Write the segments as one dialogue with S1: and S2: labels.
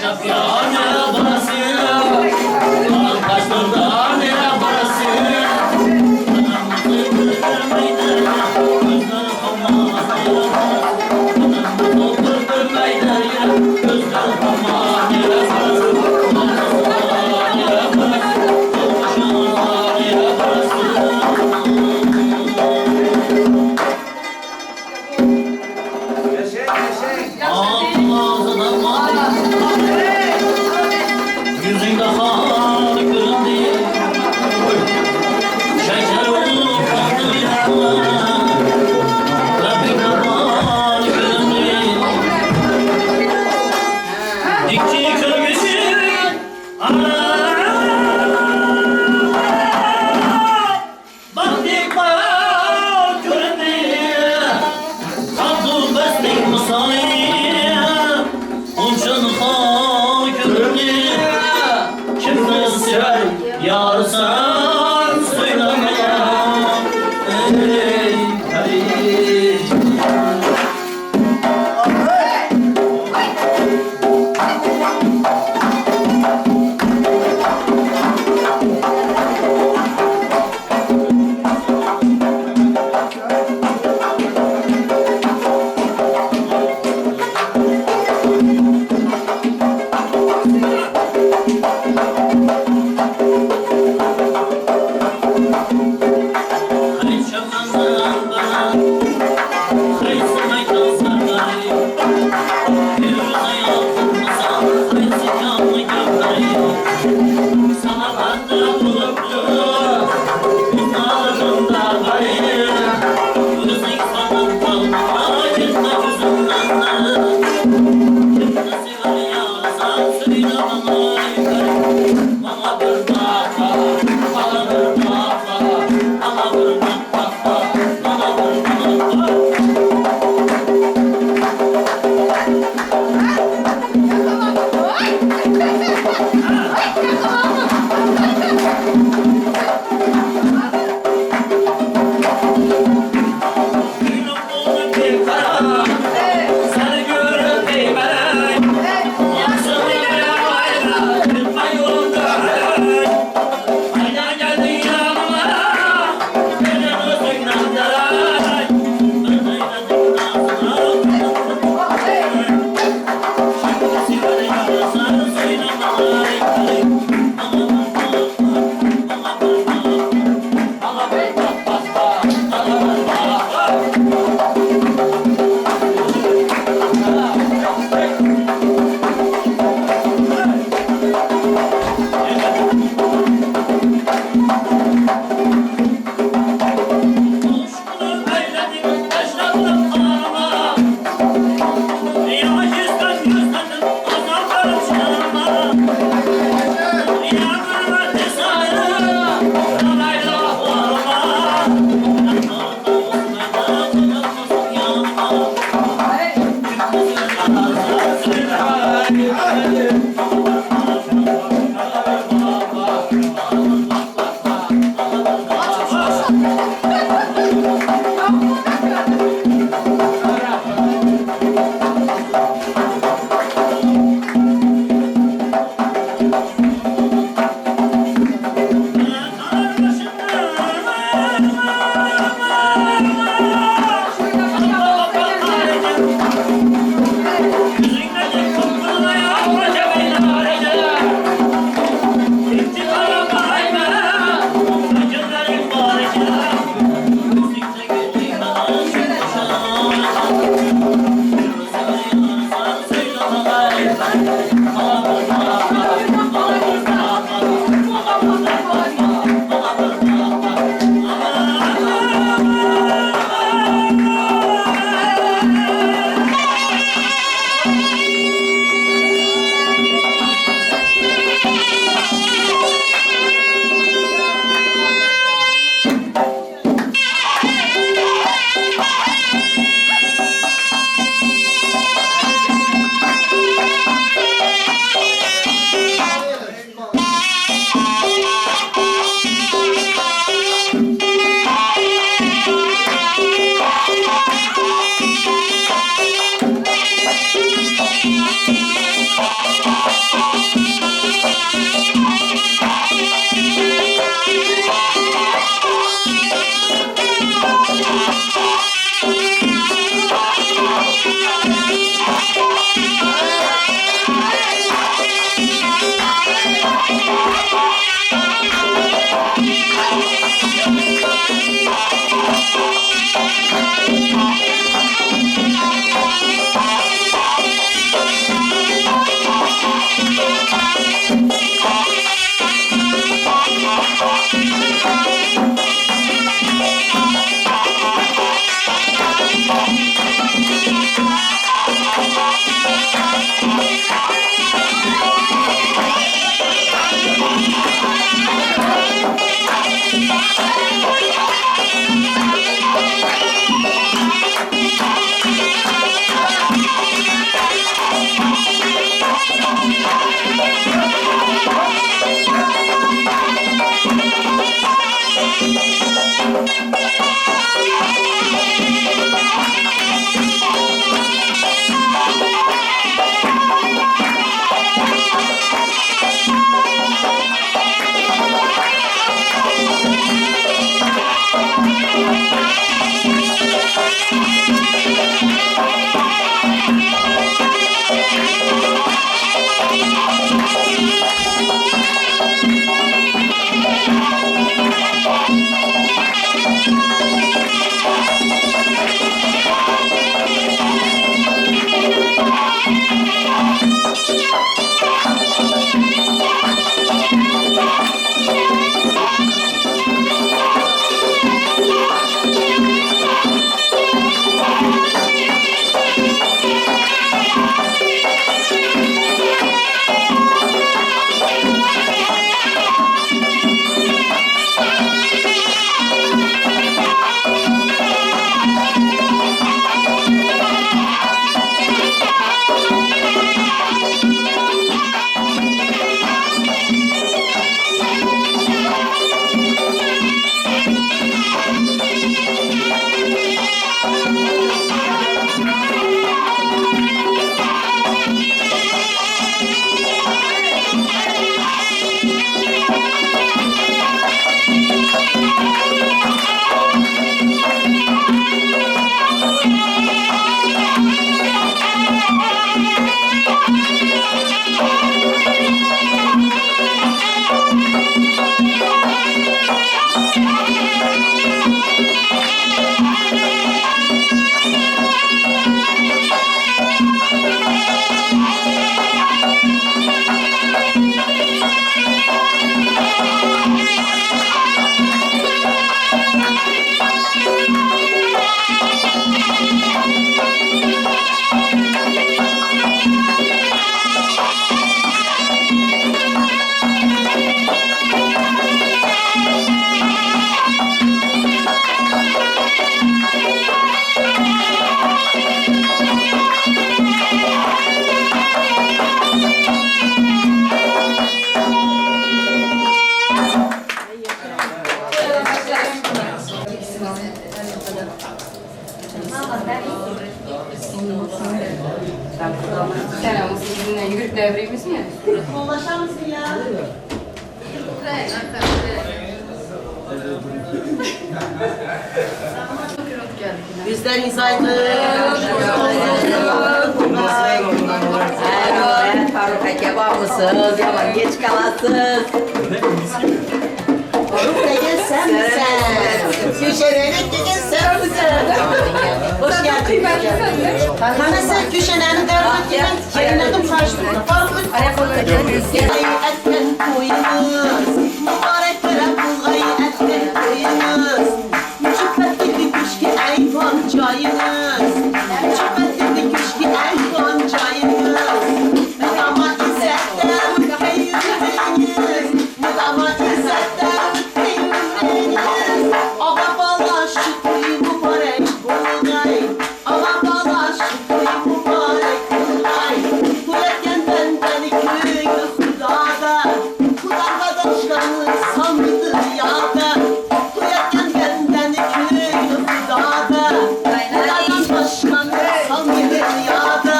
S1: Şafyane burası, kaç başlasan söylemeye. Ey Kadir.
S2: mısın ya? Bizden izaydı.
S3: Faruk kebabısınız, yaman geç kalasınız.
S2: Faruk degen sen misin? Köşerenek degen sen misin? Hoş geldin. Bana sen köşenenin devlet gelen yayınladım karşımda. Faruk etken koyunuz. Mübarek veren bulgayı etken koyunuz. Mücübbetli küşki eyvan cayınız. Mücübbetli küşki eyvan cayınız. Müdama izzetler ülkeyiniz. Müdama izzetler ülkeyiniz. Ağa bala şükrü mübarek bulgay. Ağa bala şükrü mübarek bulgay. Kuleken benden köyü hudada. Kuda kardeşlerini sandı yada. Kuleken benden köyü hudada. Kudadan başkanı sandı yada.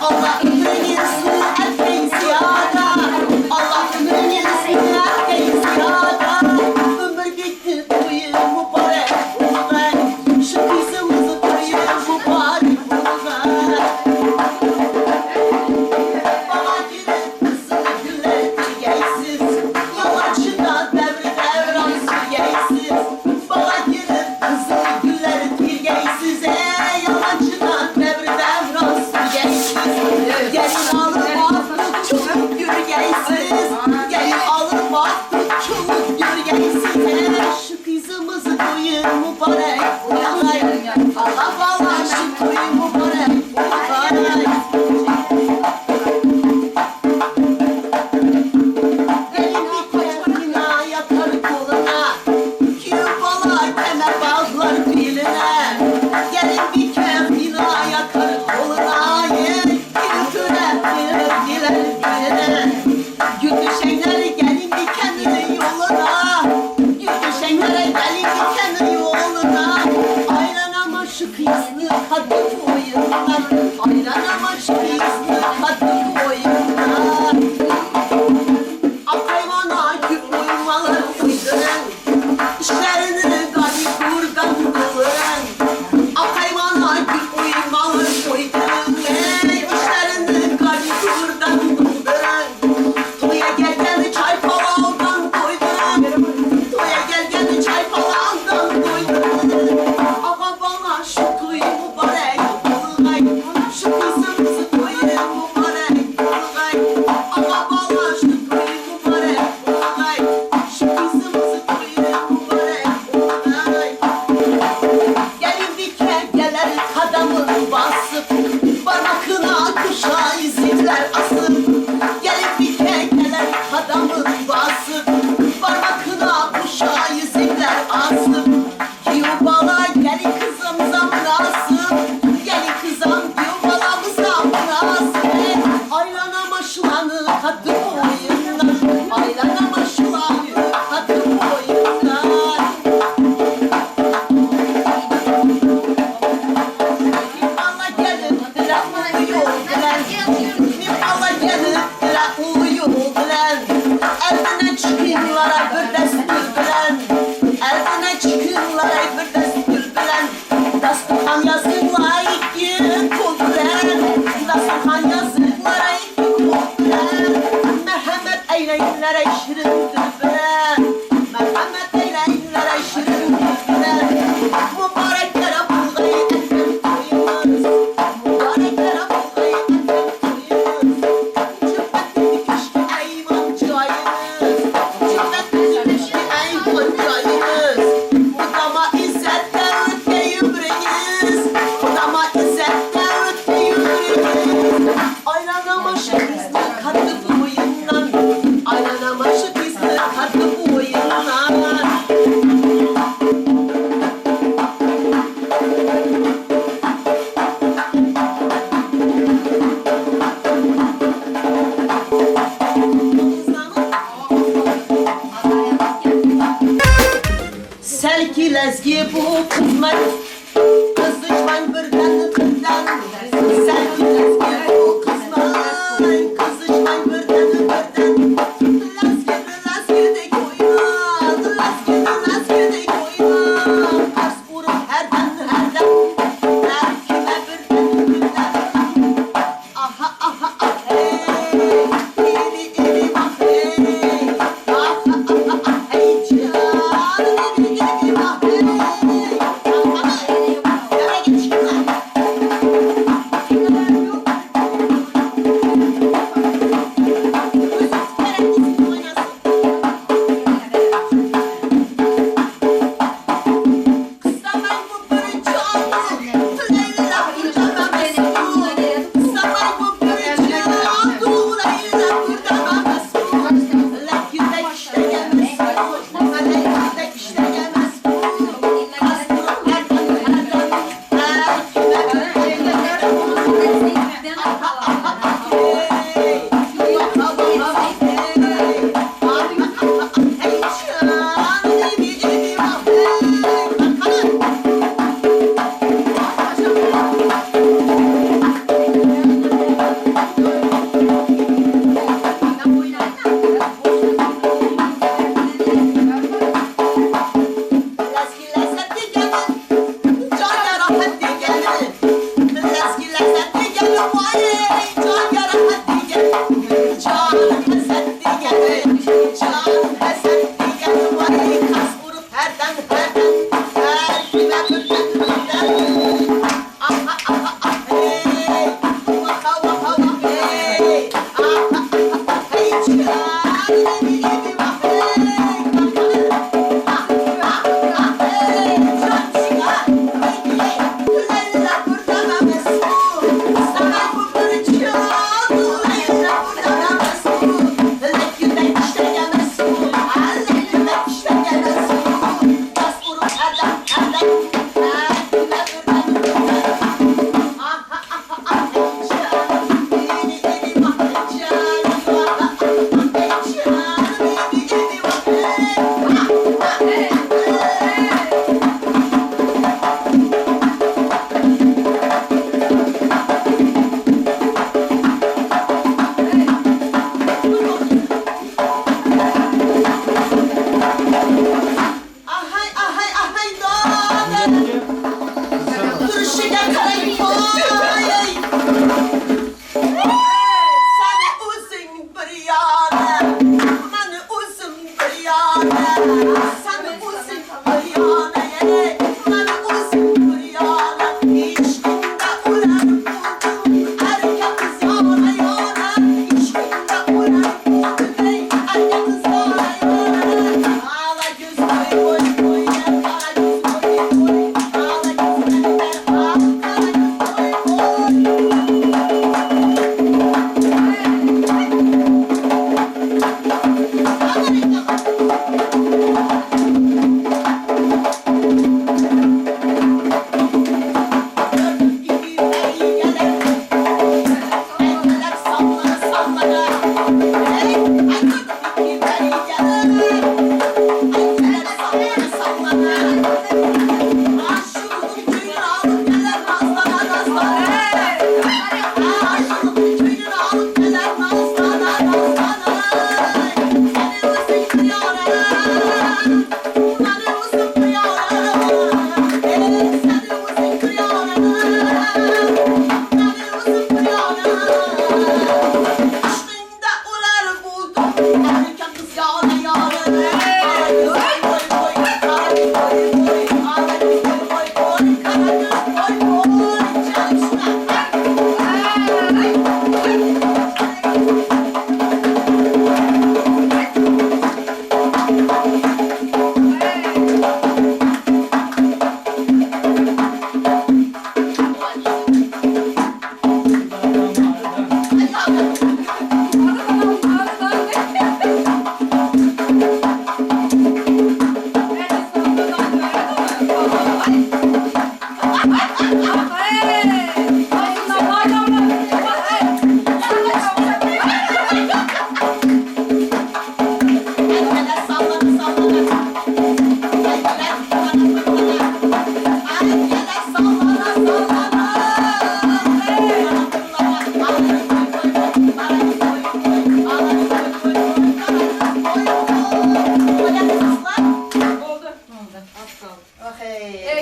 S2: Allah ömrünüzü erkeğin ziyada. Allah ömrünüzü erkeğin ziyada. Ömür gitti koyu mübarek bulgay. Şu kızımızı koyu mübarek bulgay. Bana girin kızını güller dirgeysiz. Yalancıda devri devran sürgeysiz. Bana girin kızını güller dirgeysiz. Yalancıda devri devran sürgeysiz. Gelin alır baktık çoluk gürgeysiz. Gelin alır baktık çoluk gürgeysiz. Şu kızımızı koyun mübarek bulgay. Allah valla şu koyun mübarek bulgay. Gelin bir koçmakina yatar koluna. Kübalar kemer bağlar beline. Gelin bir kefina yakar koluna. Kültüre diler diline. Gülüşenler gelin bir kendi yoluna. Gülüşenlere gelin bir kendi yoluna. Aylanama şu kızlı kadın boyundan. Aylanama şu kızlı kadın boyundan. Akayvana gül uyumalar uyduran. İşlerini gani kurgan kılıran. Akayvana gül uyumalar uyduran. İşlerini gani kurgan kılıran. Toya gelgeni çay palavdan koyduran. Toya gelgeni çay palavdan koyduran. Ağa bana şu kuyu mübarek bulgay. Şu kızımızı koyu mübarek bulgay. Ağa bana şu kuyu mübarek bulgay. Şu kızımızı koyu mübarek bulgay. Gelin bir kegeler kadamı basıp. Parmakına kuşa izler asıp. Gelin bir kegeler kadamı basıp. Parmakına kuşa izler asıp. Yubala gelin kızımıza münasip. Gelin kızım yubalamıza münasip. Aylanama şulanı kadı boyundan. Aylanama şulanı kadı boyundan. Yubala gelin dile uyuyor dilen. Yubala gelin dile uyuyor dilen. Eldine çıkınlara bir destur bilen. Eldine çıkınlara bir destur bilen. Dasturhan yazıklar iki kul bilen. Dasturhan yazıklar iki kul bilen. Merhamet eyleyinlere şirindir bilen. Merhamet eyleyinlere şirindir bilen. Mübareklere bulgayı etken koyunuz. Mübareklere bulgayı etken koyunuz. Cübbetli küşkü eyvan cayınız. Cübbetli küşkü eyvan cayınız. Mudama izzetle ötke yüreğiniz. Mudama izzetle ötke yüreğiniz. Aylanama şu kızlı katı boyundan. Aylanama şu kızlı katı boyundan. Selki lezgi bu kızmak. Kızışman birden birden. Selki lezgi bu kızmak. Kızışman birden birden.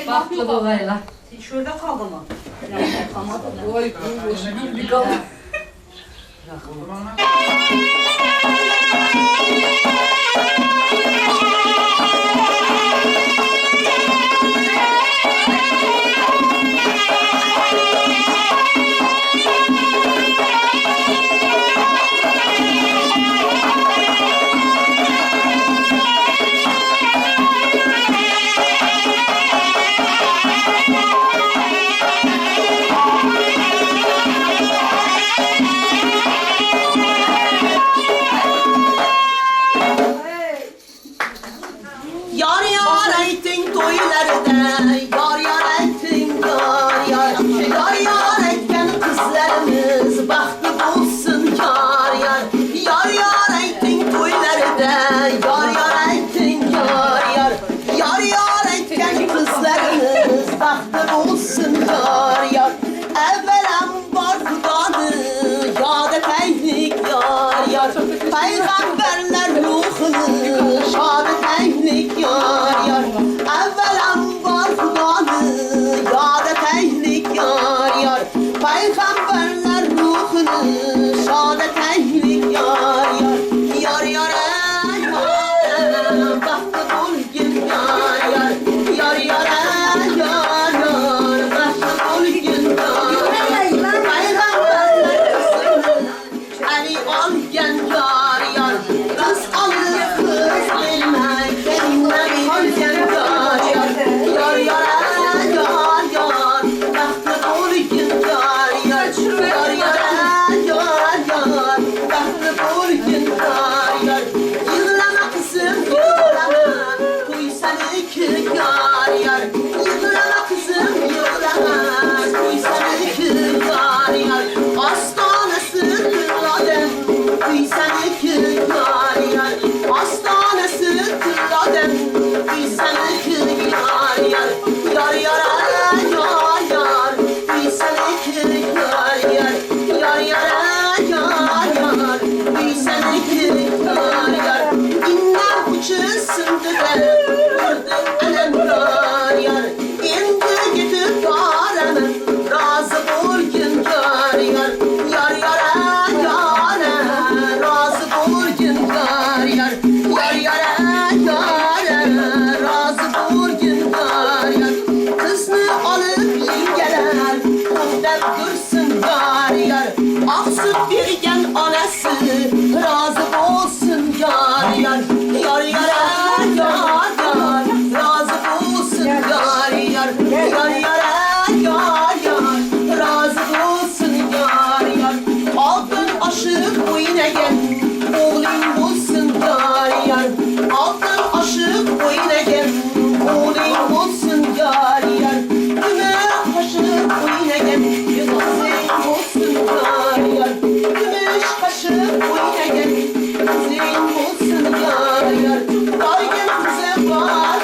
S3: Baklı babayla.
S2: Şurada kaldı mı?
S3: Oy, bir kaldı.
S2: Yar yar ettin toylarda, yar yar ettin yar yar. Yar yar etken kızlarımız bahtı bulsun yar yar. Yar yar ettin toylarda, yar yar ettin yar yar. Yar yar etken kızlarımız bahtı bulsun yar yar. Evvelem var Hudadı, yad eteylik yar yar. Peygamberler ruhunu şad eteylik yar yar. Evvelem var Hudadı, yad eteylik yar yar. Peygamberler ruhunu şad eteylik yar yar. Yar yar bahtı bul gün yar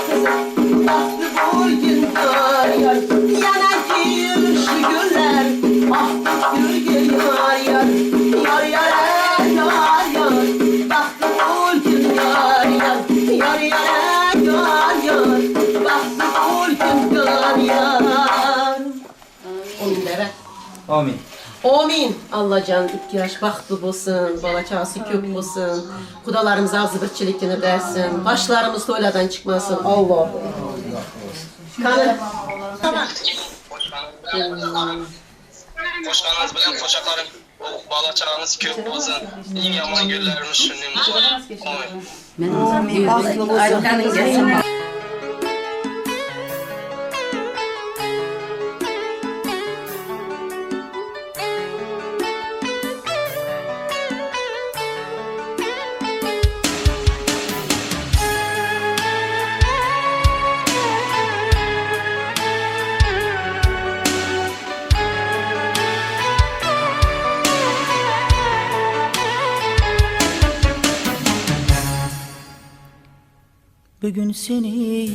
S2: kızım, baktı boyun yar yar. Yana giymiş güller, baktı gölge yar yar. Yar yar yar yar, baktı boyun yar yar. Yar yar yar yar, baktı boyun yar yar. Amin dere.
S1: Amin.
S2: Amin. Allah can yaş baktı bulsun, balacası kök bulsun. Kudalarımız ağzı birçilikini dersin. Başlarımız toyladan çıkmasın. Allah. Kanı. Tamam.
S4: Koşkanınız bilen koşaklarım, balaçağınız kök olsun, iyi yaman göllerimiz şunun. Amin.
S3: Aykan'ın gelsin.
S5: Bugün seni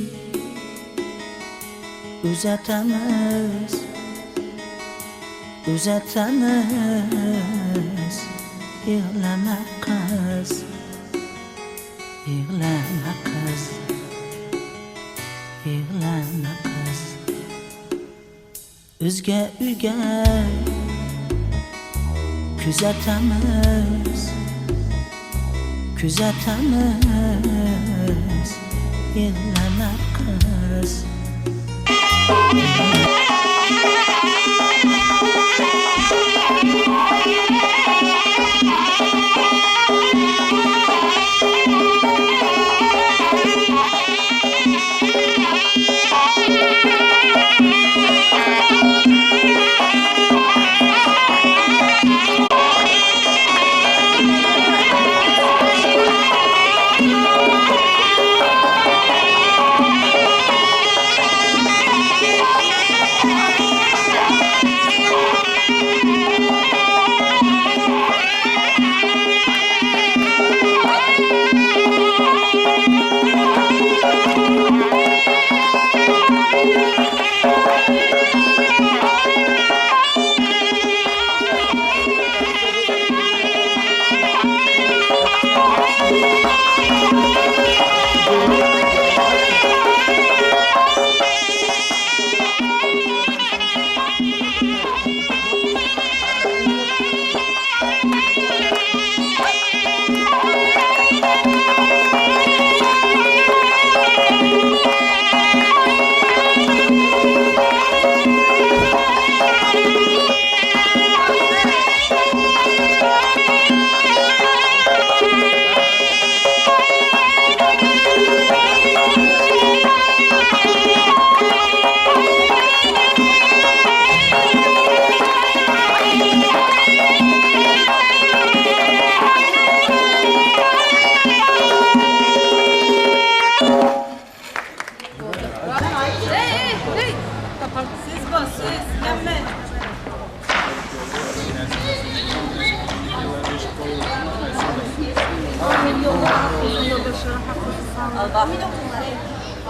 S5: uzatamaz, uzatamaz. Yığlama kız, yığlama kız, yığlama kız. Üzge üge kuzatamaz, kuzatamaz. Yığlama kız.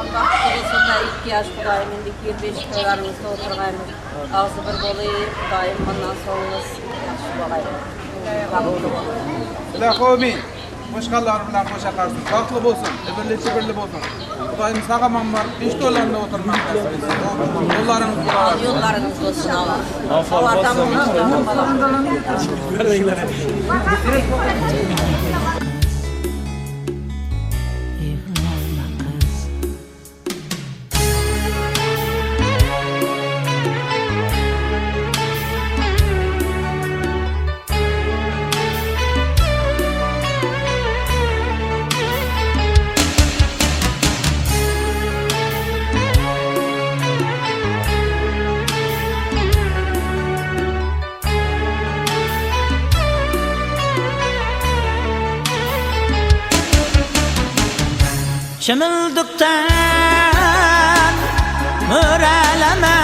S6: Allah kurulsunda ihtiyaç Kudayım'ındık 25 köylerimizde oturgayımız. Ağzı bir bolayıp Kudayım bundan sonumuz şu bolayım.
S7: Amin. Qo'shqanlar bilan qo'shaqarsiz. Baxtli bo'lsin, birli bo'lsin. Xudoyim sagaman var. 5 dolarni o'tirmoqda. Yo'llaringiz bo'lar.
S6: Yollarınız olsun Allah. Allah'tan bunu falan.
S5: Yığlama kız. Şımıldıktan müreleme.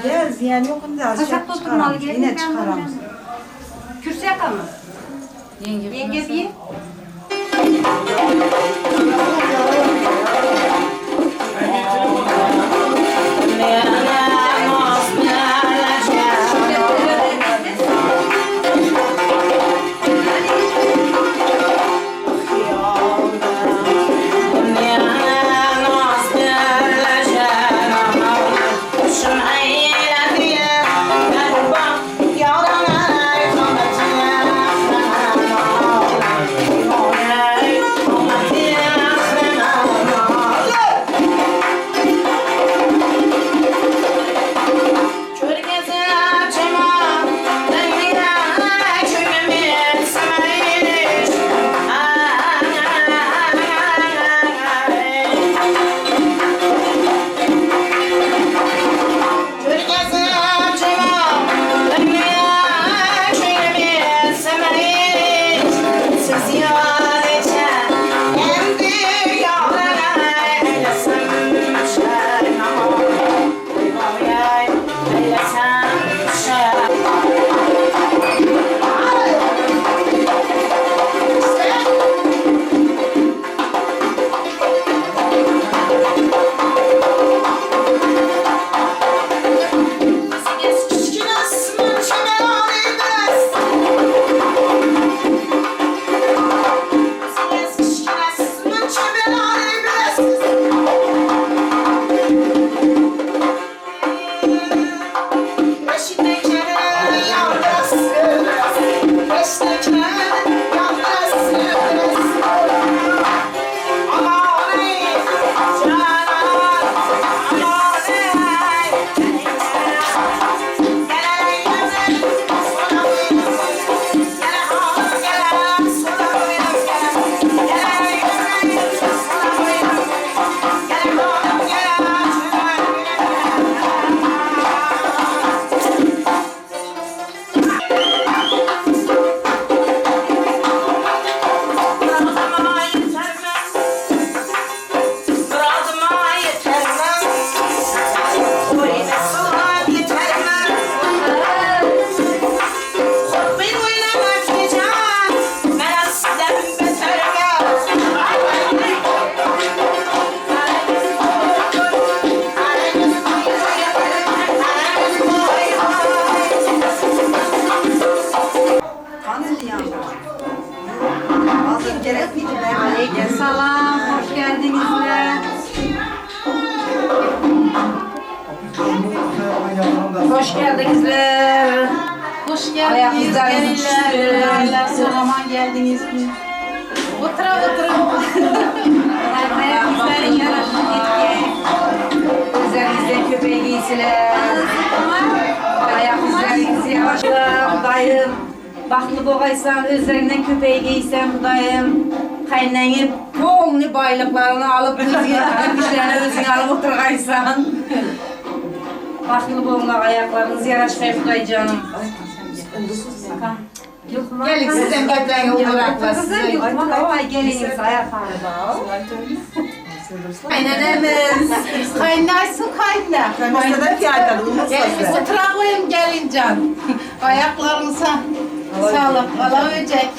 S8: Ya ziyan yok da
S6: Kaçak oturmalı gelin.
S8: yine çıkaramız.
S6: Kürsü yakalım. Yenge bir. Aleykümselam, hoş geldinizler. Hoş geldinizler.
S3: Hoş
S6: Ayaklarınız
S3: geldiniz
S6: düştü.
S3: gelinler. Salaman geldiniz mi? Otura otura.
S6: Ayak izlerin yaraşık etki. Üzerinizde köpeği giysiler. Ayak izlerinizi yavaşlar. Dayım, baklı boğaysan, üzerinden köpeği giysen dayım. Kaynayıp kolunu baylıklarını alıp güçlerini özüne alıp oturgaysan. Baklı boğlar ayaklarınızı yaraşık dayı canım.
S3: Gelin sizden köpeğin olarakla
S6: Kızım
S3: size.
S6: Yılmaz, geliniz ayaklarını bağ.
S3: Kaynanemiz. Kaynarsın kaynar.
S8: Mesela fiyatları
S3: Gelin otura koyun gelin can. Ayaklarınıza sağlık. Allah ölecek.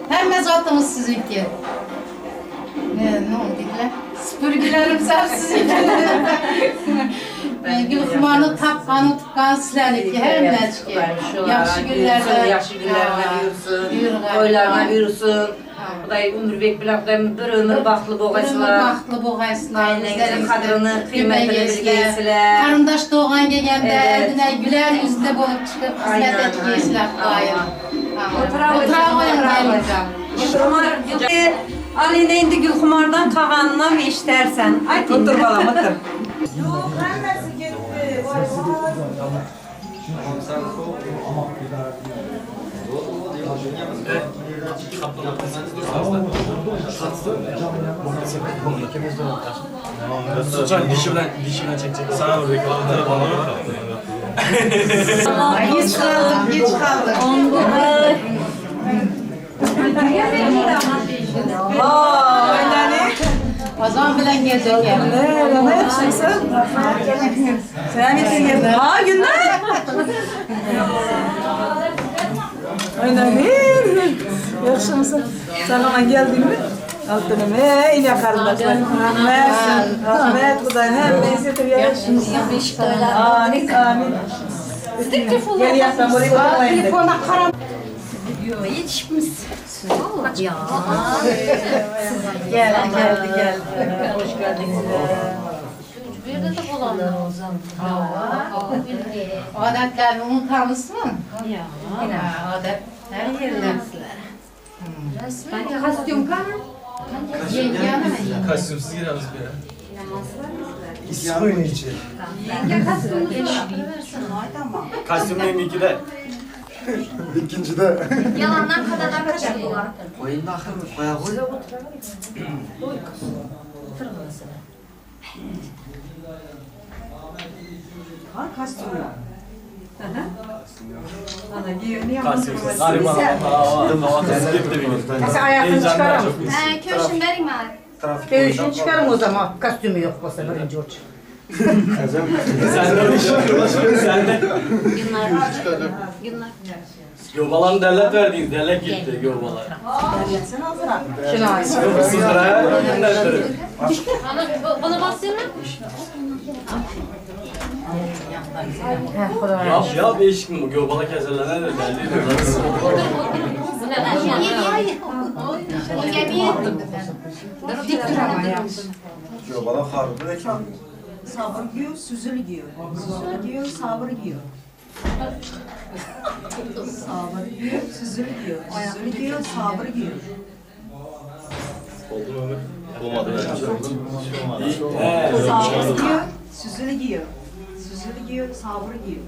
S3: Hem mezatımız sizinki. Ne oldu lan? Süpürgülerim sen sizinki. Gülkumanı tapkanı tutkan sizlerlik. Her neçki. Yaxşı günlerde.
S6: Yaxşı günlərdə yürüsün, toylarına yürüsün. Xuday ömür bek bilən Xuday bir ömür baxtlı boğaysılar.
S3: Baxtlı boğaysılar.
S6: Ailələrin qadrını, qiymətini bilgəysilər.
S3: Karandaş doğan gelende
S6: Evet.
S3: eline güler yüzlü bulup çıkıp hizmet
S6: Aynen,
S3: etmeyizler daim.
S6: Otura
S3: koyun
S6: Gülxumar. Aleyna indi Gülxumardan qağanına mı işlərsən? Ay, otur balam, otur.
S1: Suçan dişimden çekecek. Sağ ol reklamları bana bak.
S3: Geç kaldık, geç kaldık. Kazan bilen gelecek yani.
S8: Ne yapıyorsun? Sen misin geldin? Ha günler. Aynen ne? Yaxşımısın? Sen ona geldin mi? Altınım. İyi kardeşler. Rahmet Kuday'ın hepinizi seviyorum. Amin amin. Gel yapsam buraya oturmayın.
S3: Telefona karam.
S8: Geldi. Hoş geldiniz.
S3: Adetlerini unutar mısın? Ya. Adet her yerinde. Ben kostüm kan.
S1: Kostümsüz gireriz bir ya.
S9: İsmail'in için.
S1: Kostümlüğüm 2'de.
S9: İkincide.
S6: Yalandan kadar kaçırıyorlar.
S9: Oyun da akıllı. Bayağı koy.
S8: Ha kostümü.
S1: Kostümsüz. Gariban adam. Hava kızı gibi de bir.
S8: Sen ayakını çıkarın.
S6: Köşün verin bari.
S8: Köyüşünü çıkarın o zaman. Kostümü yok bu sefer George.
S1: Sen de bir şey Sen de.
S6: Günler.
S1: Yobalan derlet verdiniz. Derlet gitti yobalar.
S8: Şuna ait.
S1: Sıraya derletleri.
S6: Bana bassana.
S1: Ya değişik mi bu? Yobala keserler ne derdi?
S6: Bu ne lan? Dik dur ama ya.
S9: Diyor bana harbi ekran.
S8: Sabır giyiyor, süzülü giyiyor. Süzülü giyiyor, sabır giyiyor. Sabır giyiyor, süzülü giyiyor. Süzülü giyiyor, sabır giyiyor.
S1: Oldu mu Ömür? Olmadı
S8: Sabır giyiyor, süzülü giyiyor. Süzülü giyiyor, sabır giyiyor.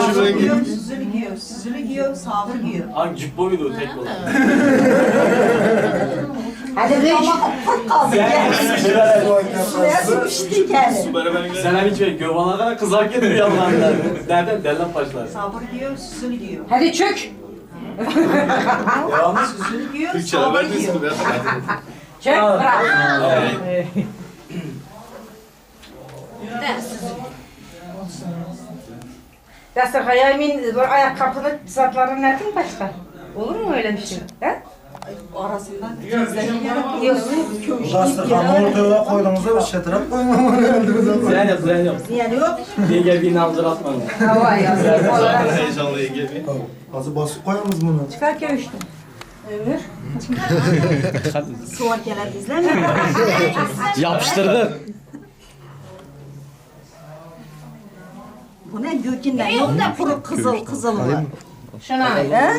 S8: Sabır giyiyor, süzülü giyiyor. Süzülü giyiyor, sabır giyiyor.
S1: Hangi cübbo muydu o tek olan?
S8: Hadi be kaldı.
S1: Sen hem hiç göbana kadar kızak getir yalanlar. Nereden? Derlen başlar.
S8: Sabır giyiyor, süzülü giyiyor.
S3: Hadi çök.
S1: Devamlı
S8: Süzülü giyiyor, sabır giyiyor.
S3: Çök bırak. Destek hayamin ayakkabını satların nereden başka? Olur mu öyle bir şey? He?
S8: Arasından gözlerini yiyorsun.
S9: Bu dasturkanı ortaya koyduğumuzda bir şetrap koymam önemli.
S1: Sen yap.
S8: Yani yok.
S1: Diye gel bir naldır atma.
S3: Hava yazıyor. Olarak
S1: Heyecanlı gel bir.
S9: Azı basıp koyalım bunu.
S3: çıkar köştü. Ömür.
S8: Soğuk gelen izlemiyor.
S1: Yapıştırdı.
S8: Bu ne gökünden yok da kuru kızıl var.
S3: Şuna.
S8: He?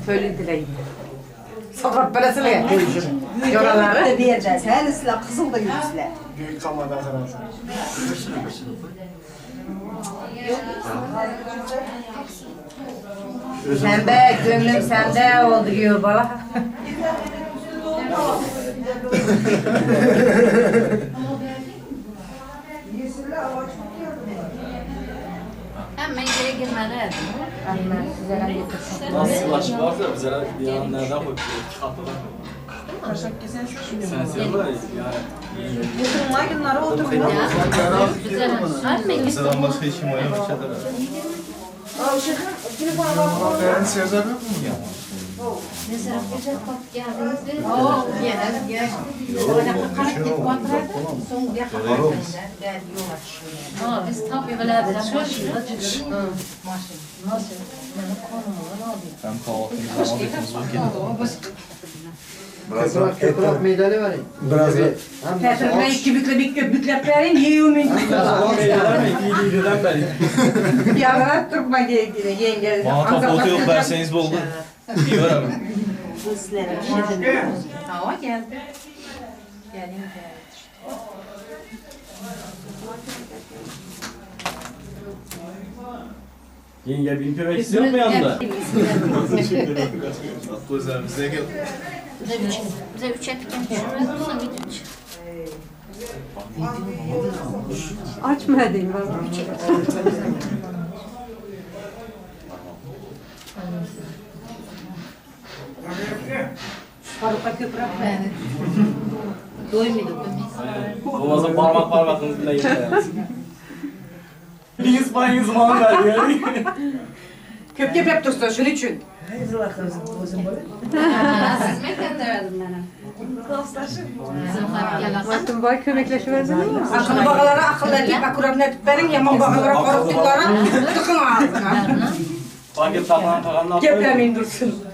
S3: Söyle dileyim. Sokak parasını ya. Yoraları.
S8: Da vereceğiz. Her silah kızıl da yüzler.
S9: Büyük kalmadan sana.
S3: Sende, gönlüm sende oldu diyor bana.
S6: Hemen geri girmeli.
S1: Nasıl başı varsa bize bir an nereden bakıyor? Kapıdan. Sen sevme yani.
S8: Oturma günleri oturma.
S1: Sıradan başka işim var ya.
S9: Ben Sezer yok mu ya?
S6: Mesela güzel bak geldiniz.
S3: Oo, gel, gel. Ona kanıt git kontrol. Son bir hafta ben yol açıyorum.
S6: Biz tabii böyle bir şey.
S1: Ben kahvaltımızı
S9: Köprü meydanı var ya. Biraz da.
S3: Petrol ben iki bükle vereyim yiyorum.
S1: İyiliğinden beri.
S3: Yavrat durma yenge.
S1: Bana toplantı yok verseniz bu oldu. İyi var abi.
S3: Hava geldi. Gelin geldi.
S1: Yenge bir köpek istiyor mu yanında? Bize gel.
S6: Bize üç etken şuraya dursun bir üç.
S8: Açma edeyim.
S3: Faruk'a köprü ben. Doymadım.
S1: Olmazsa parmakınız bile yeter. Biz payınızı bana ver yani.
S8: Köp yap dursun şunun için.
S3: Siz mi gönderdim bana?
S6: Bakın boy kömekleşiversin mi?
S8: Akıllı bağlara akıllı edip akurat ne benim yaman bağlara korktuklara tıkın ağzına.
S1: Paket takan takan ne yapıyor?
S8: Geplemeyin dursun.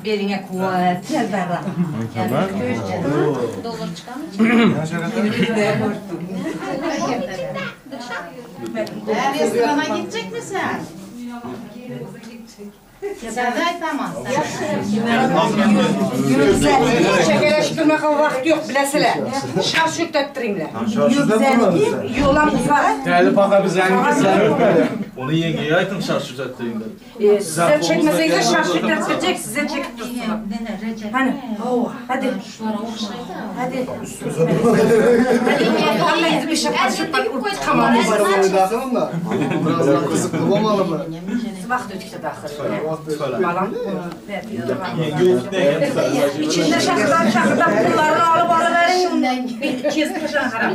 S8: Beline kuvvet.
S6: Dolar çıkan mı?
S3: Restorana gidecek misin? Serdar tamam.
S8: Şekerleştirmek vakti yok bilesiler. Şarj yüklettireyimler. Yolan uzara.
S1: Değerli paka biz rengimizler.
S10: Onu yengeye aytın şarj ettiğinde.
S8: Size çekmeseyse şarj yüklettirecek size çekip dursun. Hani? Hadi. Hadi. Hadi bir şapar şapar tamam mı var o?
S9: Biraz daha kızıklı olmalı mı?
S8: Vakti ötükte dağılır. Malam.
S10: Yenge
S8: İçinde şakıdan pullarını alıverin. Bir kez kışan haram.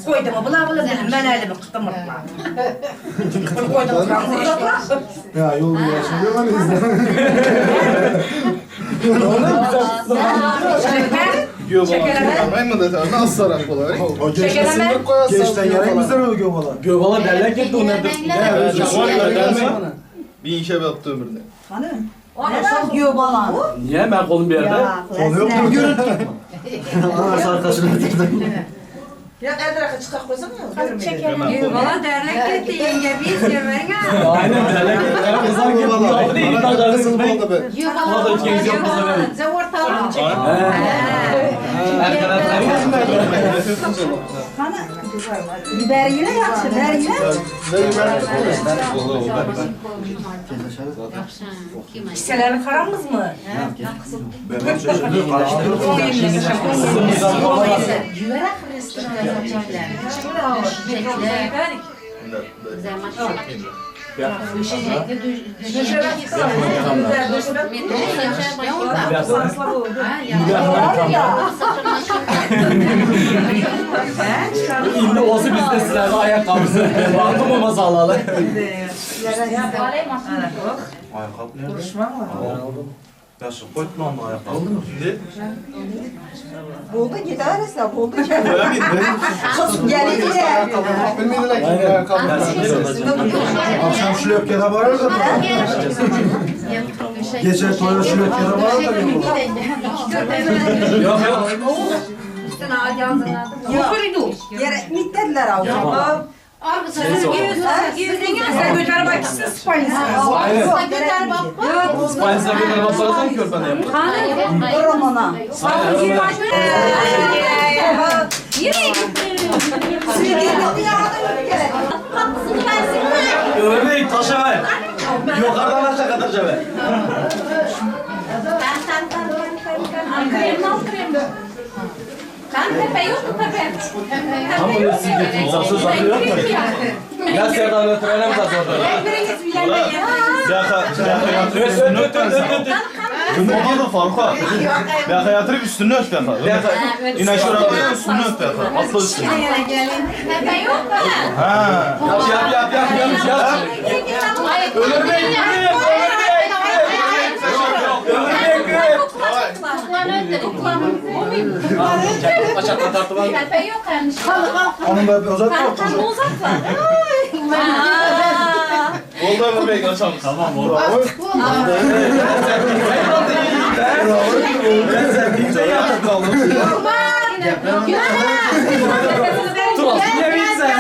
S8: Koydum mu bula ben elimi kıtımırtma. Koydum kanını.
S9: Ya yol yaşıyor var
S10: Ben mi dedim? Nasıl sarak olar?
S9: O geçmesini koyarsan. Geçten yerimizden öyle göbala.
S1: Göbala derler ki o nerede?
S10: Bir işe yaptığım birine.
S8: Nasıl diyor bana?
S1: Niye ben kolum bir yerde?
S9: Konu yok mu görüntü? Anası arkasına getirdim.
S8: Ya Erdoğan'a çıkak koysana ya. Çekelim.
S6: Valla dernek gitti yenge biz yemeğine.
S1: Aynen derler ki kızar gibi. O değil
S9: Kızıl oldu be.
S1: O da ikinci yapmasa verin.
S3: Zavortalı çek.
S8: Biber yine yapsın. Biber yine. Hisseleri karamız mı?
S9: Ben çocuğu karıştırdım.
S3: Güverek restorana yapacaklar. Güzel maşallah.
S1: İndi olsa biz de sizlerle ayakkabısı. Vardı mı masallalı?
S9: Ayakkabı nerede? Konuşma mı? Ya şu koytma ama ayakkabı. Oldu mu?
S8: Buldu gider esna buldu. Kız geldi de.
S9: Bilmediler ki ayakkabı. Akşam şu löpkede var da. Geçen toyda şu löpkede var da.
S1: Yok yok.
S8: Yukarı yere mitlediler abi. Sen götür bak Spanya'ya.
S1: Spanya'ya bir bakarsan körpene yapar.
S8: Romana.
S1: Örneğin taşa ver. Yukarıdan aşağı kadar ver.
S6: Kan tepe yok mu tepe?
S1: Ama öyle sizde insafsız zaten yok mu? Ya Serdar'la ötürelim de sonra.
S10: Baba da Faruk'a. Ben hayatını üstünü öt defa. İne şurada üstünü öt defa. Atla üstünü.
S6: Tepe yok mu?
S10: Ha.
S1: Yap. Ölürmek Aşağıdan tartı var mı?
S6: Tepe yok hem.
S9: Onun da bir uzat yok.
S10: Oldu mu bey kaçalım.
S1: Tamam oğlum. Ben sen deyince yaptın kaldım. Turas niye bilsen?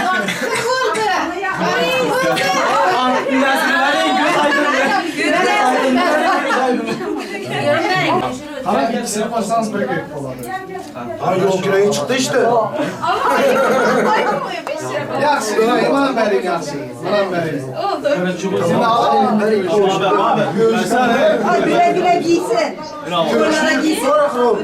S9: Ama ikisini yaparsanız böyle büyük olur. Ha yol kireyi çıktı işte. Yaksın, bana verin yaksın. Bana verin.
S10: Abi. Ben sana.
S8: Güle güle giysin.
S10: Bravo.
S8: Giysin.
S9: Sonra kırıl.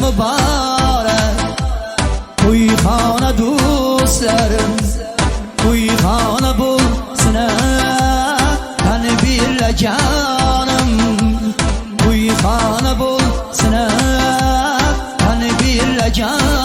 S5: mübarek. Uyxona do'stlarim, uyxona bo'lsin, qani birlajanim. Uyxona bo'lsin, qani birlajanim.